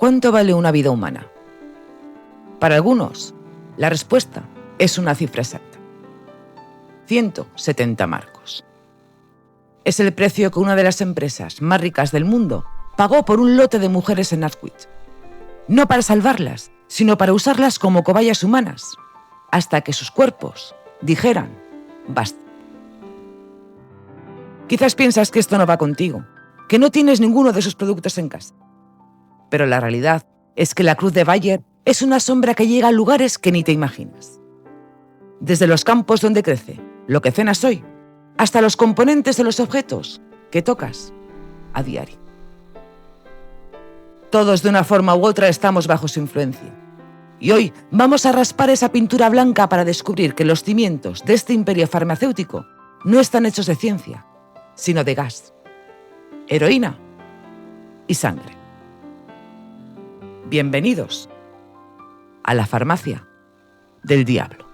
¿Cuánto vale una vida humana? Para algunos, la respuesta es una cifra exacta. 170 marcos. Es el precio que una de las empresas más ricas del mundo pagó por un lote de mujeres en Auschwitz. No para salvarlas, sino para usarlas como cobayas humanas, hasta que sus cuerpos dijeran basta. Quizás piensas que esto no va contigo, que no tienes ninguno de sus productos en casa. Pero la realidad es que la cruz de Bayer es una sombra que llega a lugares que ni te imaginas. Desde los campos donde crece lo que cenas hoy, hasta los componentes de los objetos que tocas a diario. Todos de una forma u otra estamos bajo su influencia. Y hoy vamos a raspar esa pintura blanca para descubrir que los cimientos de este imperio farmacéutico no están hechos de ciencia, sino de gas, heroína y sangre. Bienvenidos a la farmacia del diablo.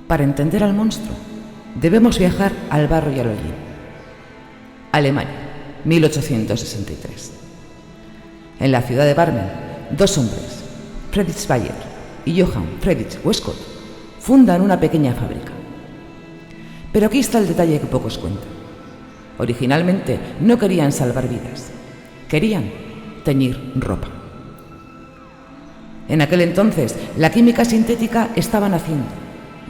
Para entender al monstruo, debemos viajar al barro y al hollín. Alemania, 1863. En la ciudad de Barmen, dos hombres, Friedrich Bayer y Johann Friedrich Westcott, fundan una pequeña fábrica. Pero aquí está el detalle que pocos cuentan. Originalmente no querían salvar vidas, querían teñir ropa. En aquel entonces, la química sintética estaba naciendo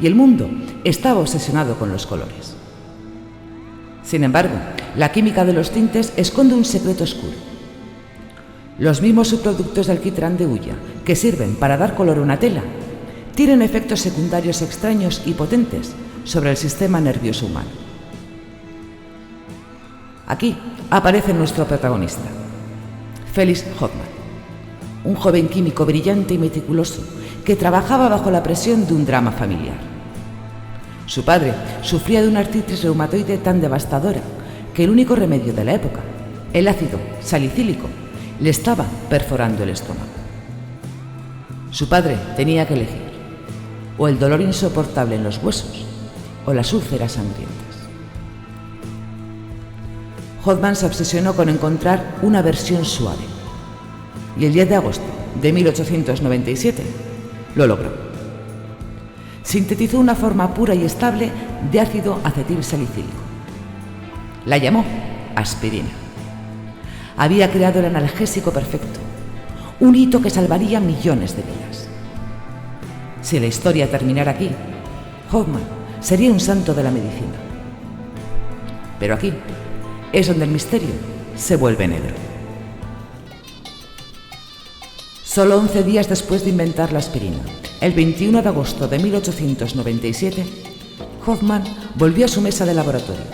y el mundo estaba obsesionado con los colores. Sin embargo, la química de los tintes esconde un secreto oscuro. Los mismos subproductos del alquitrán de hulla que sirven para dar color a una tela tienen efectos secundarios extraños y potentes sobre el sistema nervioso humano. Aquí aparece nuestro protagonista, Felix Hoffmann, un joven químico brillante y meticuloso que trabajaba bajo la presión de un drama familiar. Su padre sufría de una artritis reumatoide tan devastadora que el único remedio de la época, el ácido salicílico, le estaba perforando el estómago. Su padre tenía que elegir o el dolor insoportable en los huesos o las úlceras sangrientas. Hoffmann se obsesionó con encontrar una versión suave y el 10 de agosto de 1897 lo logró. Sintetizó una forma pura y estable de ácido acetilsalicílico. La llamó aspirina. Había creado el analgésico perfecto, un hito que salvaría millones de vidas. Si la historia terminara aquí, Hoffmann sería un santo de la medicina. Pero aquí es donde el misterio se vuelve negro. Solo 11 días después de inventar la aspirina, el 21 de agosto de 1897, Hoffmann volvió a su mesa de laboratorio.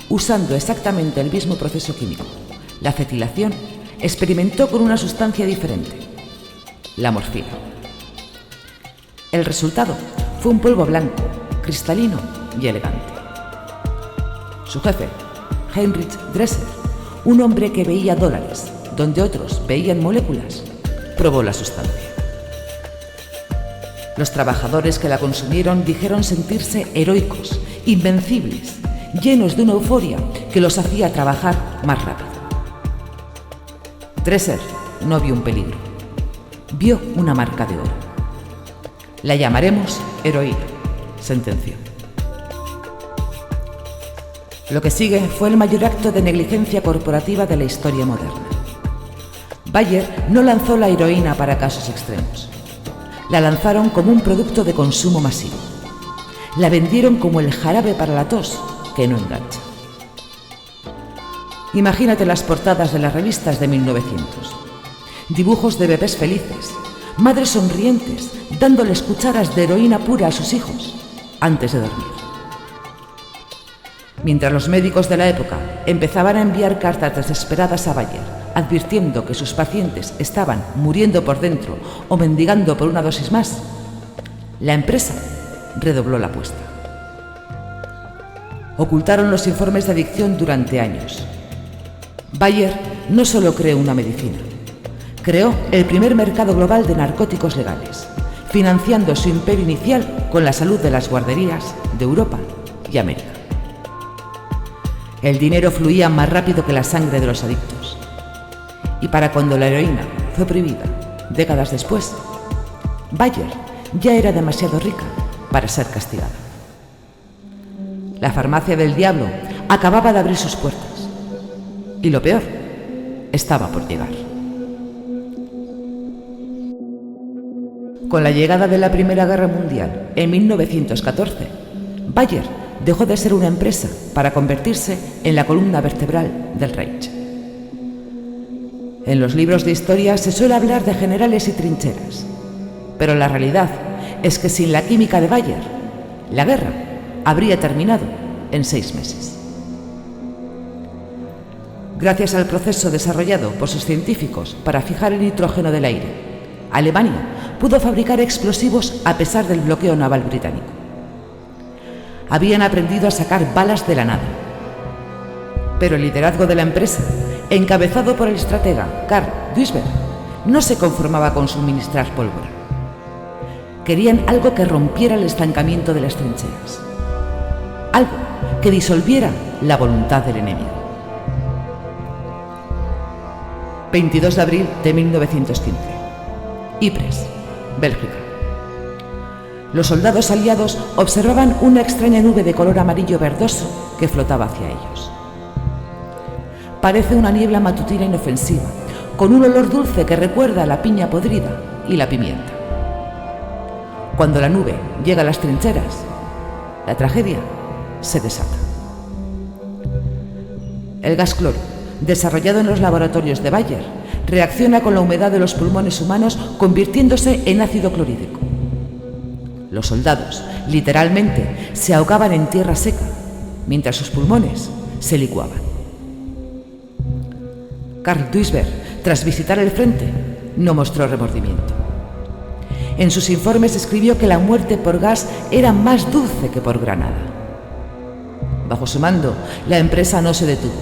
Usando exactamente el mismo proceso químico, la acetilación, experimentó con una sustancia diferente, la morfina. El resultado fue un polvo blanco, cristalino y elegante. Su jefe, Heinrich Dresser, un hombre que veía dólares donde otros veían moléculas, probó la sustancia. Los trabajadores que la consumieron dijeron sentirse heroicos, invencibles, llenos de una euforia que los hacía trabajar más rápido. Dresser no vio un peligro, vio una marca de oro. La llamaremos heroína, sentenció. Lo que sigue fue el mayor acto de negligencia corporativa de la historia moderna. Bayer no lanzó la heroína para casos extremos. La lanzaron como un producto de consumo masivo. La vendieron como el jarabe para la tos que no engancha. Imagínate las portadas de las revistas de 1900. Dibujos de bebés felices, madres sonrientes, dándoles cucharas de heroína pura a sus hijos antes de dormir. Mientras los médicos de la época empezaban a enviar cartas desesperadas a Bayer, advirtiendo que sus pacientes estaban muriendo por dentro o mendigando por una dosis más, la empresa redobló la apuesta. Ocultaron los informes de adicción durante años. Bayer no solo creó una medicina, creó el primer mercado global de narcóticos legales, financiando su imperio inicial con la salud de las guarderías de Europa y América. El dinero fluía más rápido que la sangre de los adictos. Y para cuando la heroína fue prohibida, décadas después, Bayer ya era demasiado rica para ser castigada. La farmacia del diablo acababa de abrir sus puertas. Y lo peor estaba por llegar. Con la llegada de la Primera Guerra Mundial en 1914, Bayer dejó de ser una empresa para convertirse en la columna vertebral del Reich. En los libros de historia se suele hablar de generales y trincheras, pero la realidad es que sin la química de Bayer, la guerra habría terminado en 6 meses. Gracias al proceso desarrollado por sus científicos para fijar el nitrógeno del aire, Alemania pudo fabricar explosivos a pesar del bloqueo naval británico. Habían aprendido a sacar balas de la nada. Pero el liderazgo de la empresa, encabezado por el estratega Karl Duisberg, no se conformaba con suministrar pólvora. Querían algo que rompiera el estancamiento de las trincheras. Algo que disolviera la voluntad del enemigo. 22 de abril de 1915. Ypres, Bélgica. Los soldados aliados observaban una extraña nube de color amarillo verdoso que flotaba hacia ellos. Parece una niebla matutina inofensiva, con un olor dulce que recuerda a la piña podrida y la pimienta. Cuando la nube llega a las trincheras, la tragedia se desata. El gas cloro, desarrollado en los laboratorios de Bayer, reacciona con la humedad de los pulmones humanos, convirtiéndose en ácido clorhídrico. Los soldados, literalmente, se ahogaban en tierra seca, mientras sus pulmones se licuaban. Karl Duisberg, tras visitar el frente, no mostró remordimiento. En sus informes escribió que la muerte por gas era más dulce que por granada. Bajo su mando, la empresa no se detuvo.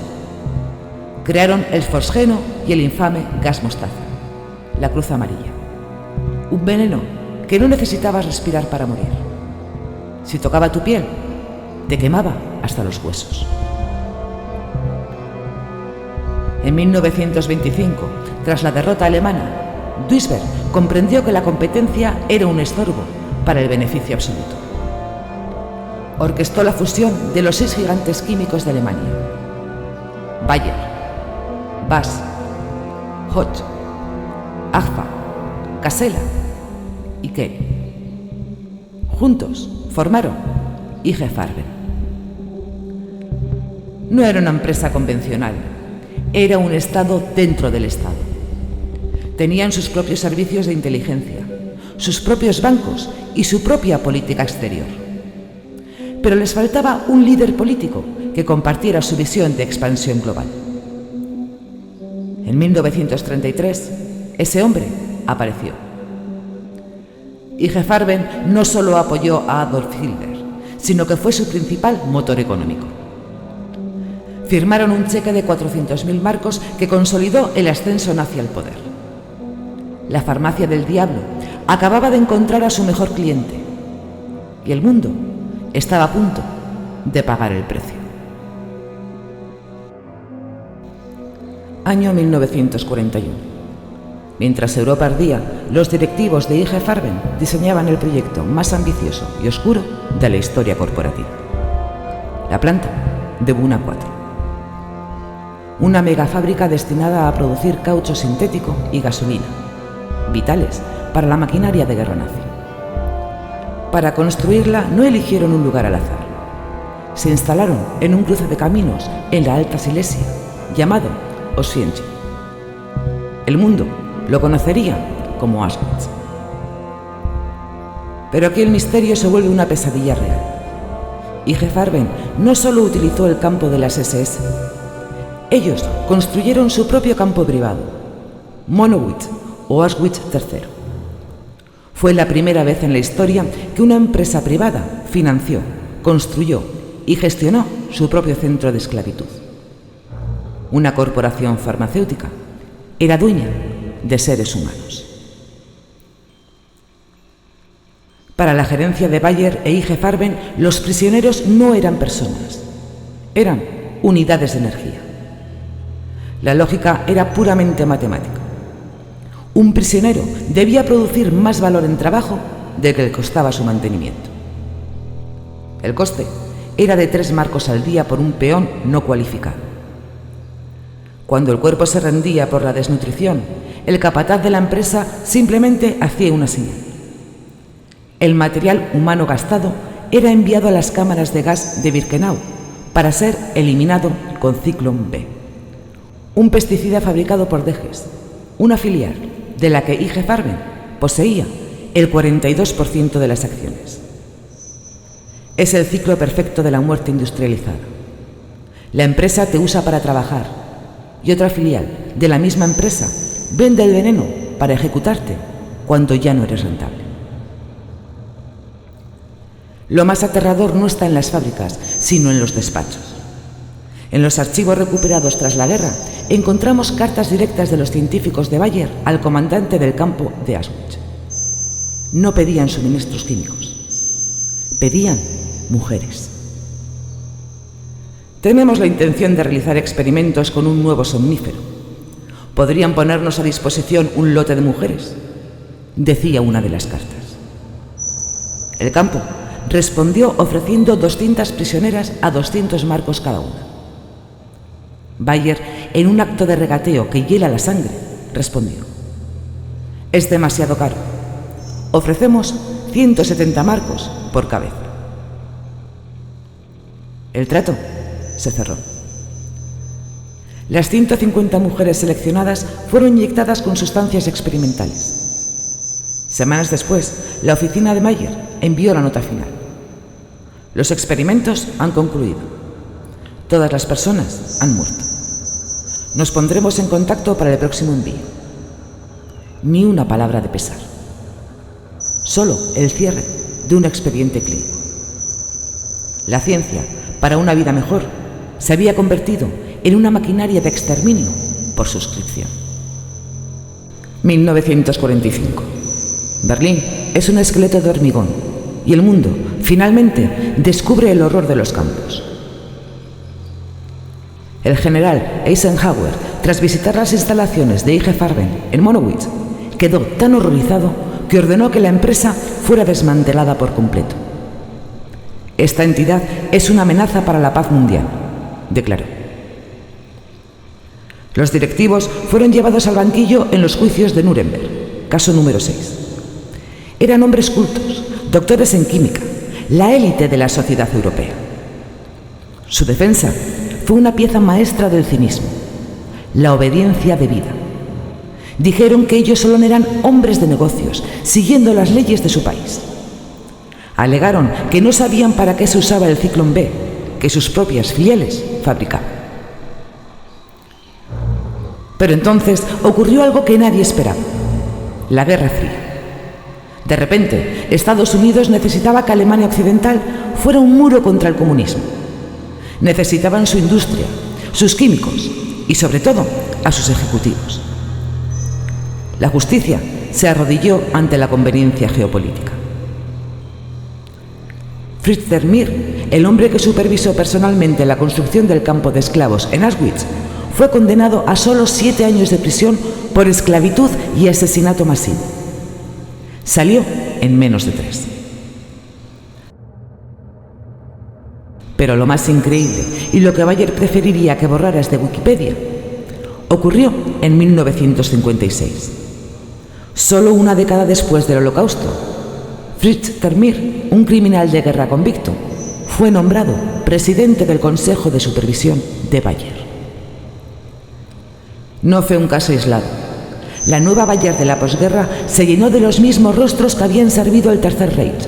Crearon el fosgeno y el infame gas mostaza, la cruz amarilla. Un veneno que no necesitabas respirar para morir. Si tocaba tu piel, te quemaba hasta los huesos. En 1925, tras la derrota alemana, Duisberg comprendió que la competencia era un estorbo para el beneficio absoluto. Orquestó la fusión de los 6 gigantes químicos de Alemania: Bayer, BASF, Hoch, Agfa, Casella y Kay. Juntos formaron IG Farben. No era una empresa convencional, era un Estado dentro del Estado. Tenían sus propios servicios de inteligencia, sus propios bancos y su propia política exterior. Pero les faltaba un líder político que compartiera su visión de expansión global. En 1933, ese hombre apareció. IG Farben no solo apoyó a Adolf Hitler, sino que fue su principal motor económico. Firmaron un cheque de 400.000 marcos que consolidó el ascenso nazi al poder. La farmacia del diablo acababa de encontrar a su mejor cliente y el mundo estaba a punto de pagar el precio. Año 1941. Mientras Europa ardía, los directivos de IG Farben diseñaban el proyecto más ambicioso y oscuro de la historia corporativa: la planta de Buna 4. Una megafábrica destinada a producir caucho sintético y gasolina, vitales para la maquinaria de guerra nazi. Para construirla no eligieron un lugar al azar. Se instalaron en un cruce de caminos en la Alta Silesia, llamado Oswiecim. El mundo lo conocería como Auschwitz. Pero aquí el misterio se vuelve una pesadilla real. IG Farben no solo utilizó el campo de las SS. Ellos construyeron su propio campo privado, Monowitz o Auschwitz III. Fue la primera vez en la historia que una empresa privada financió, construyó y gestionó su propio centro de esclavitud. Una corporación farmacéutica era dueña de seres humanos. Para la gerencia de Bayer e IG Farben, los prisioneros no eran personas, eran unidades de energía. La lógica era puramente matemática. Un prisionero debía producir más valor en trabajo del que le costaba su mantenimiento. El coste era de 3 marcos al día por un peón no cualificado. Cuando el cuerpo se rendía por la desnutrición, el capataz de la empresa simplemente hacía una señal. El material humano gastado era enviado a las cámaras de gas de Birkenau para ser eliminado con Zyklon B, un pesticida fabricado por Deges, una filial de la que IG Farben poseía el 42% de las acciones. Es el ciclo perfecto de la muerte industrializada. La empresa te usa para trabajar y otra filial de la misma empresa vende el veneno para ejecutarte cuando ya no eres rentable. Lo más aterrador no está en las fábricas, sino en los despachos. En los archivos recuperados tras la guerra encontramos cartas directas de los científicos de Bayer al comandante del campo de Auschwitz. No pedían suministros químicos, pedían mujeres. Tenemos la intención de realizar experimentos con un nuevo somnífero. ¿Podrían ponernos a disposición un lote de mujeres?, decía una de las cartas. El campo respondió ofreciendo 200 prisioneras a 200 marcos cada una. Bayer, en un acto de regateo que hiela la sangre, respondió: «Es demasiado caro. Ofrecemos 170 marcos por cabeza». El trato se cerró. Las 150 mujeres seleccionadas fueron inyectadas con sustancias experimentales. Semanas después, la oficina de Bayer envió la nota final. Los experimentos han concluido. Todas las personas han muerto. Nos pondremos en contacto para el próximo envío. Ni una palabra de pesar. Solo el cierre de un expediente clínico. La ciencia, para una vida mejor, se había convertido en una maquinaria de exterminio por suscripción. 1945. Berlín es un esqueleto de hormigón y el mundo, finalmente, descubre el horror de los campos. El general Eisenhower, tras visitar las instalaciones de IG Farben en Monowitz, quedó tan horrorizado que ordenó que la empresa fuera desmantelada por completo. «Esta entidad es una amenaza para la paz mundial», declaró. Los directivos fueron llevados al banquillo en los juicios de Nuremberg, caso número 6. Eran hombres cultos, doctores en química, la élite de la sociedad europea. Su defensa fue una pieza maestra del cinismo, la obediencia debida. Dijeron que ellos solo eran hombres de negocios, siguiendo las leyes de su país. Alegaron que no sabían para qué se usaba el Zyklon B, que sus propias filiales fabricaban. Pero entonces ocurrió algo que nadie esperaba: la Guerra Fría. De repente, Estados Unidos necesitaba que Alemania Occidental fuera un muro contra el comunismo. Necesitaban su industria, sus químicos y, sobre todo, a sus ejecutivos. La justicia se arrodilló ante la conveniencia geopolítica. Fritz Termir, el hombre que supervisó personalmente la construcción del campo de esclavos en Auschwitz, fue condenado a solo 7 años de prisión por esclavitud y asesinato masivo. Salió en menos de 3. Pero lo más increíble, y lo que Bayer preferiría que borraras de Wikipedia, ocurrió en 1956. Solo una década después del Holocausto, Fritz Termir, un criminal de guerra convicto, fue nombrado presidente del Consejo de Supervisión de Bayer. No fue un caso aislado. La nueva Bayer de la posguerra se llenó de los mismos rostros que habían servido al Tercer Reich.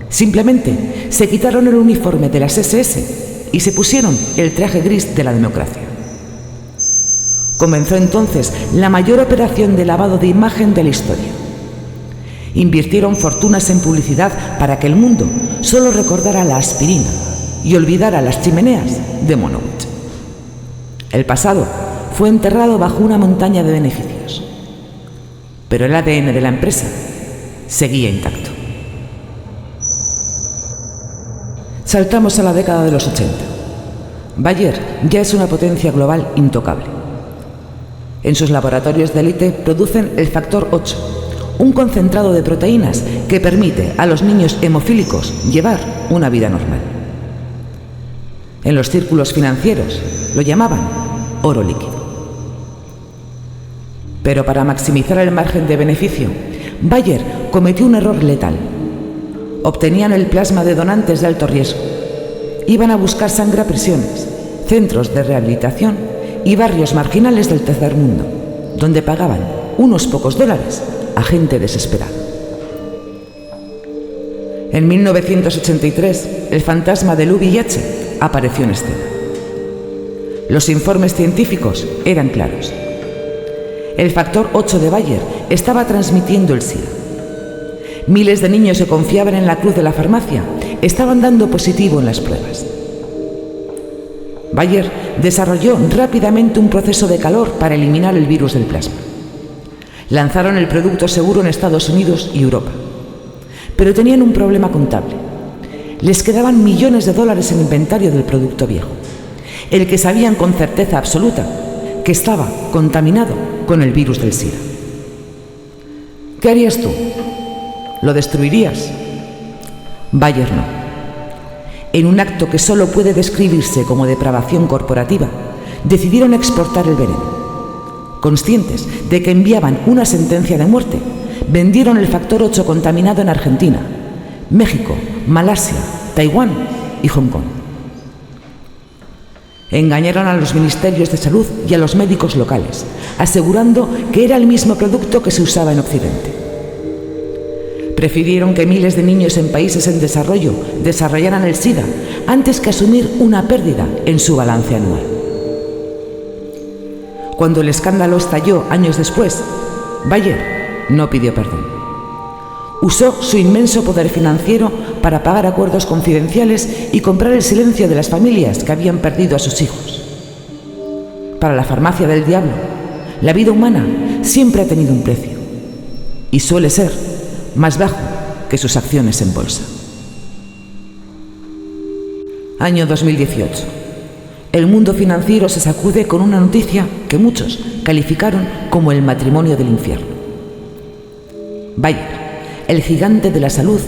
Simplemente se quitaron el uniforme de las SS y se pusieron el traje gris de la democracia. Comenzó entonces la mayor operación de lavado de imagen de la historia. Invirtieron fortunas en publicidad para que el mundo solo recordara la aspirina y olvidara las chimeneas de Monowitz. El pasado fue enterrado bajo una montaña de beneficios, pero el ADN de la empresa seguía intacto. Saltamos a la década de los 80. Bayer ya es una potencia global intocable. En sus laboratorios de élite producen el factor 8, un concentrado de proteínas que permite a los niños hemofílicos llevar una vida normal. En los círculos financieros lo llamaban oro líquido. Pero para maximizar el margen de beneficio, Bayer cometió un error letal. Obtenían el plasma de donantes de alto riesgo. Iban a buscar sangre a prisiones, centros de rehabilitación y barrios marginales del tercer mundo, donde pagaban unos pocos dólares a gente desesperada. En 1983, el fantasma del VIH apareció en escena. Los informes científicos eran claros. El factor 8 de Bayer estaba transmitiendo el SIDA. Miles de niños que confiaban en la cruz de la farmacia estaban dando positivo en las pruebas. Bayer desarrolló rápidamente un proceso de calor para eliminar el virus del plasma. Lanzaron el producto seguro en Estados Unidos y Europa. Pero tenían un problema contable. Les quedaban millones de dólares en inventario del producto viejo, el que sabían con certeza absoluta que estaba contaminado con el virus del SIDA. ¿Qué harías tú? ¿Lo destruirías? Bayer no. En un acto que solo puede describirse como depravación corporativa, decidieron exportar el veneno. Conscientes de que enviaban una sentencia de muerte, vendieron el factor 8 contaminado en Argentina, México, Malasia, Taiwán y Hong Kong. Engañaron a los ministerios de salud y a los médicos locales, asegurando que era el mismo producto que se usaba en Occidente. Prefirieron que miles de niños en países en desarrollo desarrollaran el SIDA antes que asumir una pérdida en su balance anual. Cuando el escándalo estalló años después, Bayer no pidió perdón. Usó su inmenso poder financiero para pagar acuerdos confidenciales y comprar el silencio de las familias que habían perdido a sus hijos. Para la farmacia del diablo, la vida humana siempre ha tenido un precio y suele ser más bajo que sus acciones en bolsa. Año 2018. El mundo financiero se sacude con una noticia que muchos calificaron como el matrimonio del infierno. Bayer, el gigante de la salud,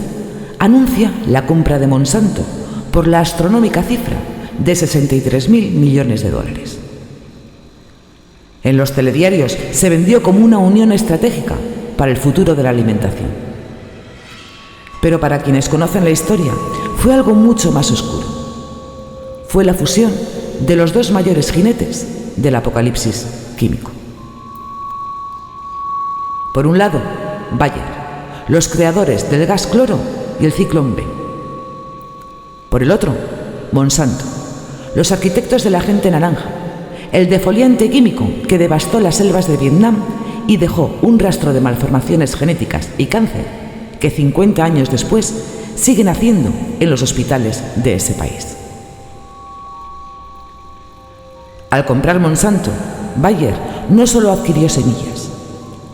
anuncia la compra de Monsanto por la astronómica cifra de 63.000 millones de dólares. En los telediarios se vendió como una unión estratégica para el futuro de la alimentación. Pero para quienes conocen la historia, fue algo mucho más oscuro. Fue la fusión de los dos mayores jinetes del apocalipsis químico. Por un lado, Bayer, los creadores del gas cloro y el ciclón B. Por el otro, Monsanto, los arquitectos del agente naranja, el defoliante químico que devastó las selvas de Vietnam y dejó un rastro de malformaciones genéticas y cáncer que 50 años después siguen haciendo en los hospitales de ese país. Al comprar Monsanto, Bayer no solo adquirió semillas,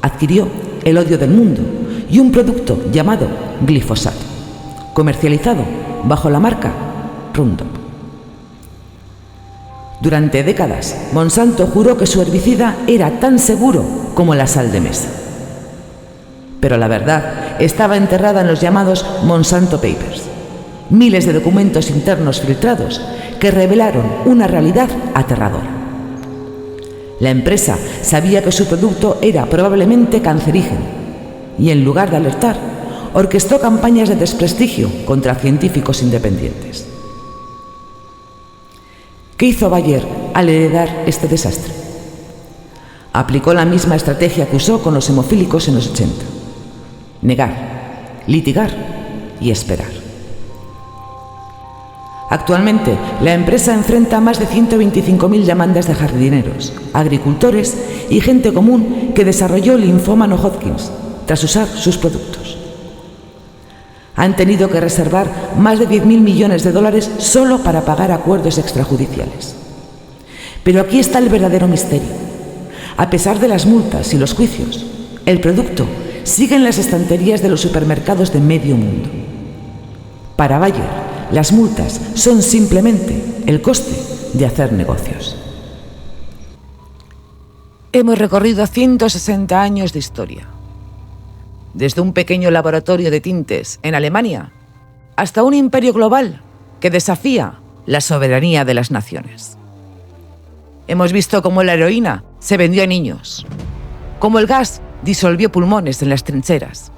adquirió el odio del mundo y un producto llamado glifosato, comercializado bajo la marca Roundup. Durante décadas, Monsanto juró que su herbicida era tan seguro como la sal de mesa. Pero la verdad estaba enterrada en los llamados Monsanto Papers, miles de documentos internos filtrados que revelaron una realidad aterradora. La empresa sabía que su producto era probablemente cancerígeno y, en lugar de alertar, orquestó campañas de desprestigio contra científicos independientes. ¿Qué hizo Bayer al heredar este desastre? Aplicó la misma estrategia que usó con los hemofílicos en los 80. Negar, litigar y esperar. Actualmente, la empresa enfrenta más de 125.000 demandas de jardineros, agricultores y gente común que desarrolló linfoma no Hodgkin tras usar sus productos. Han tenido que reservar más de 10.000 millones de dólares solo para pagar acuerdos extrajudiciales. Pero aquí está el verdadero misterio. A pesar de las multas y los juicios, el producto sigue en las estanterías de los supermercados de medio mundo. Para Bayer, las multas son simplemente el coste de hacer negocios. Hemos recorrido 160 años de historia. Desde un pequeño laboratorio de tintes en Alemania hasta un imperio global que desafía la soberanía de las naciones. Hemos visto cómo la heroína se vendió a niños, cómo el gas disolvió pulmones en las trincheras,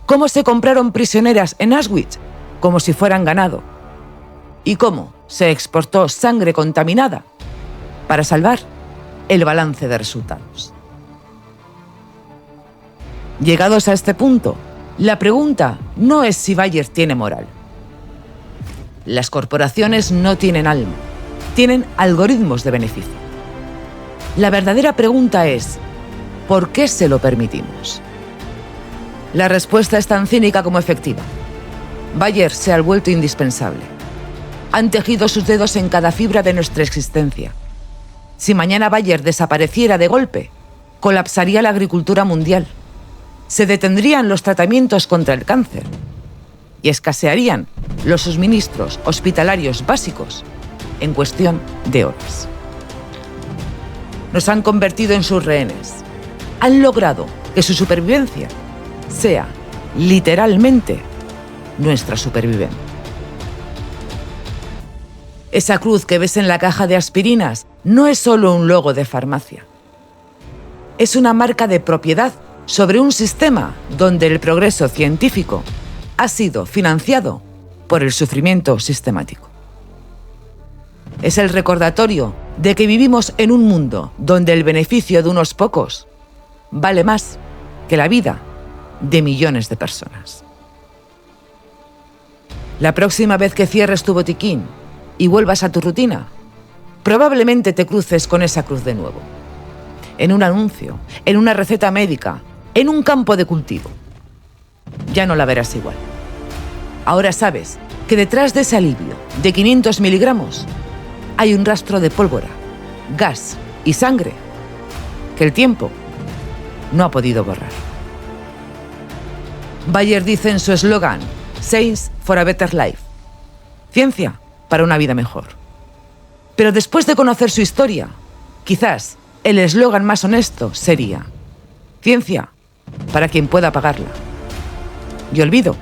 cómo se compraron prisioneras en Auschwitz como si fueran ganado y cómo se exportó sangre contaminada para salvar el balance de resultados. Llegados a este punto, la pregunta no es si Bayer tiene moral. Las corporaciones no tienen alma, tienen algoritmos de beneficio. La verdadera pregunta es, ¿por qué se lo permitimos? La respuesta es tan cínica como efectiva. Bayer se ha vuelto indispensable. Han tejido sus dedos en cada fibra de nuestra existencia. Si mañana Bayer desapareciera de golpe, colapsaría la agricultura mundial. Se detendrían los tratamientos contra el cáncer y escasearían los suministros hospitalarios básicos en cuestión de horas. Nos han convertido en sus rehenes. Han logrado que su supervivencia sea, literalmente, nuestra supervivencia. Esa cruz que ves en la caja de aspirinas no es solo un logo de farmacia. Es una marca de propiedad sobre un sistema donde el progreso científico ha sido financiado por el sufrimiento sistemático. Es el recordatorio de que vivimos en un mundo donde el beneficio de unos pocos vale más que la vida de millones de personas. La próxima vez que cierres tu botiquín y vuelvas a tu rutina, probablemente te cruces con esa cruz de nuevo. En un anuncio, en una receta médica, en un campo de cultivo. Ya no la verás igual. Ahora sabes que detrás de ese alivio de 500 miligramos hay un rastro de pólvora, gas y sangre que el tiempo no ha podido borrar. Bayer dice en su eslogan, Science for a Better Life, ciencia para una vida mejor. Pero después de conocer su historia, quizás el eslogan más honesto sería, ciencia para quien pueda pagarla y olvido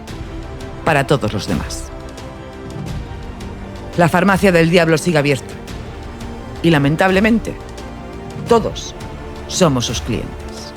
para todos los demás. La farmacia del diablo sigue abierta y lamentablemente todos somos sus clientes.